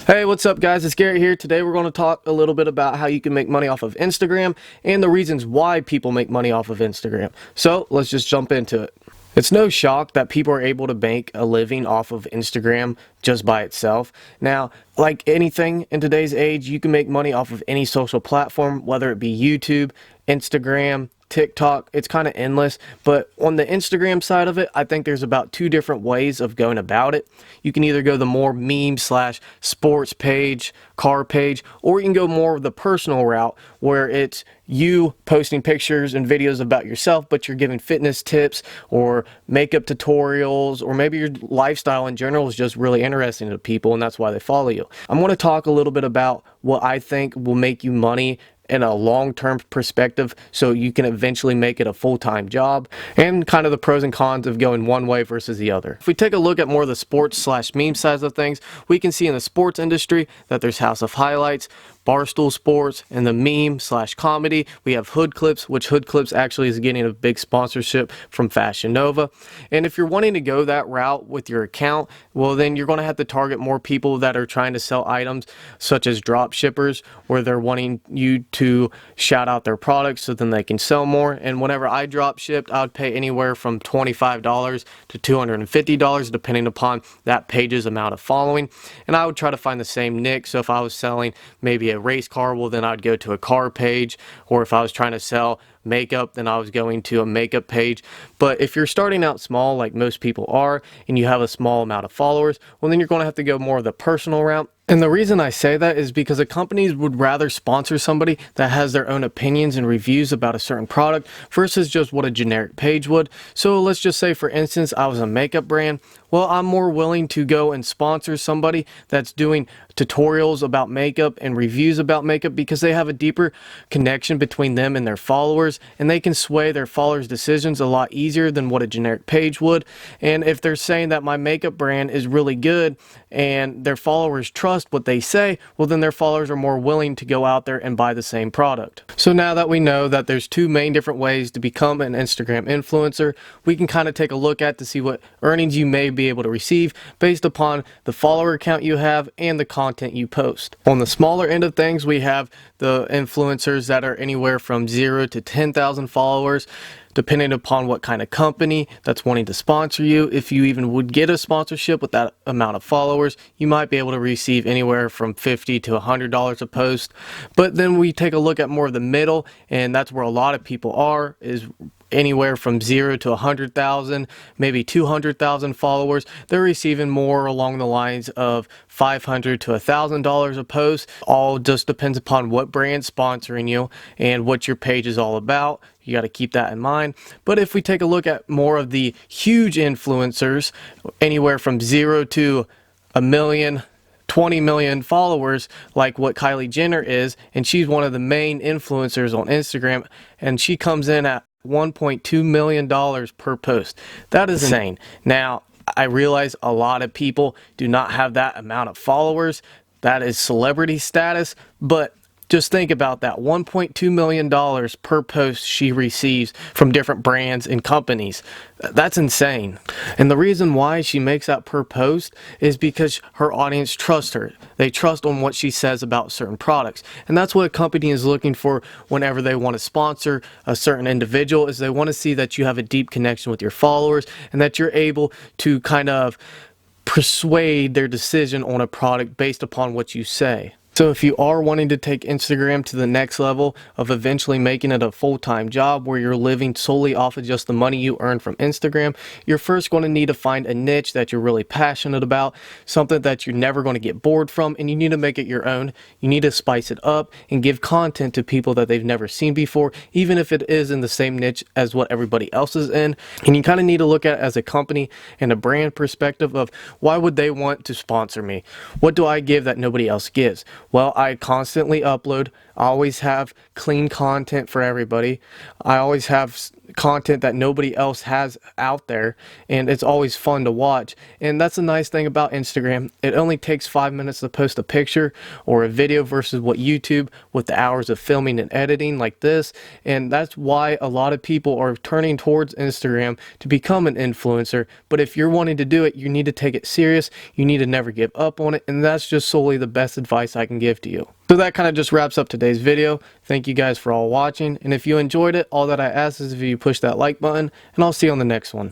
Hey, what's up guys? It's Garrett here. Today we're going to talk a little bit about how you can make money off of Instagram and the reasons why people make money off of Instagram. So let's just jump into it. It's no shock that people are able to make a living off of Instagram just by itself. Now, like anything in today's age, you can make money off of any social platform, whether it be YouTube, Instagram, TikTok. It's kind of endless, but on the Instagram side of it, I think there's about two different ways of going about it. You can either go the more meme slash sports page, car page, or you can go more of the personal route where it's you posting pictures and videos about yourself, but you're giving fitness tips or makeup tutorials, or maybe your lifestyle in general is just really interesting to people and that's why they follow you. I'm going to talk a little bit about what I think will make you money in a long-term perspective so you can eventually make it a full-time job, and kind of the pros and cons of going one way versus the other. If we take a look at more of the sports slash meme sides of things, we can see in the sports industry that there's House of Highlights, Barstool Sports, and the meme slash comedy, we have Hood Clips, which Hood Clips actually is getting a big sponsorship from Fashion Nova. And if you're wanting to go that route with your account, well then you're going to have to target more people that are trying to sell items such as drop shippers, where they're wanting you to shout out their products so then they can sell more. And whenever I drop shipped, I would pay anywhere from $25 to $250 depending upon that page's amount of following. And I would try to find the same niche. So if I was selling maybe a race car, well then I'd go to a car page, or if I was trying to sell makeup, then I was going to a makeup page. But if you're starting out small like most people are and you have a small amount of followers, well then you're going to have to go more of the personal route. And the reason I say that is because the companies would rather sponsor somebody that has their own opinions and reviews about a certain product versus just what a generic page would. So let's just say, for instance, I was a makeup brand. Well, I'm more willing to go and sponsor somebody that's doing tutorials about makeup and reviews about makeup, because they have a deeper connection between them and their followers, and they can sway their followers' decisions a lot easier than what a generic page would. And if they're saying that my makeup brand is really good and their followers trust what they say, well then their followers are more willing to go out there and buy the same product. So now that we know that there's two main different ways to become an Instagram influencer, we can kind of take a look at to see what earnings you may be able to receive based upon the follower count you have and the content you post. On the smaller end of things, we have the influencers that are anywhere from 0 to 10,000 followers, depending upon what kind of company that's wanting to sponsor you. If you even would get a sponsorship with that amount of followers, you might be able to receive anywhere from $50 to $100 a post. But then we take a look at more of the middle, and that's where a lot of people are, is anywhere from 0 to 100,000, maybe 200,000 followers. They're receiving more along the lines of $500 to $1,000 a post. All just depends upon what brand's sponsoring you and what your page is all about. You got to keep that in mind. But if we take a look at more of the huge influencers, anywhere from 0 to a million, 20 million followers, like what Kylie Jenner is, and she's one of the main influencers on Instagram, and she comes in at $1.2 million per post. That is insane. Now, I realize a lot of people do not have that amount of followers. That is celebrity status, but just think about that. $1.2 million per post she receives from different brands and companies. That's insane. And the reason why she makes that per post is because her audience trusts her. They trust on what she says about certain products. And that's what a company is looking for whenever they want to sponsor a certain individual, is they want to see that you have a deep connection with your followers and that you're able to kind of persuade their decision on a product based upon what you say. So if you are wanting to take Instagram to the next level of eventually making it a full-time job where you're living solely off of just the money you earn from Instagram, you're first going to need to find a niche that you're really passionate about, something that you're never going to get bored from, and you need to make it your own. You need to spice it up and give content to people that they've never seen before, even if it is in the same niche as what everybody else is in. And you kind of need to look at it as a company and a brand perspective of, why would they want to sponsor me? What do I give that nobody else gives? Well, I constantly upload. I always have clean content for everybody. I always have content that nobody else has out there, and it's always fun to watch. And that's a nice thing about Instagram. It only takes 5 minutes to post a picture or a video versus what YouTube with the hours of filming and editing like this. And that's why a lot of people are turning towards Instagram to become an influencer. But if you're wanting to do it, you need to take it serious. You need to never give up on it, and that's just solely the best advice I can give to you. So that kind of just wraps up today's video. Thank you guys for all watching, and if you enjoyed it, all that I ask is if you push that like button, and I'll see you on the next one.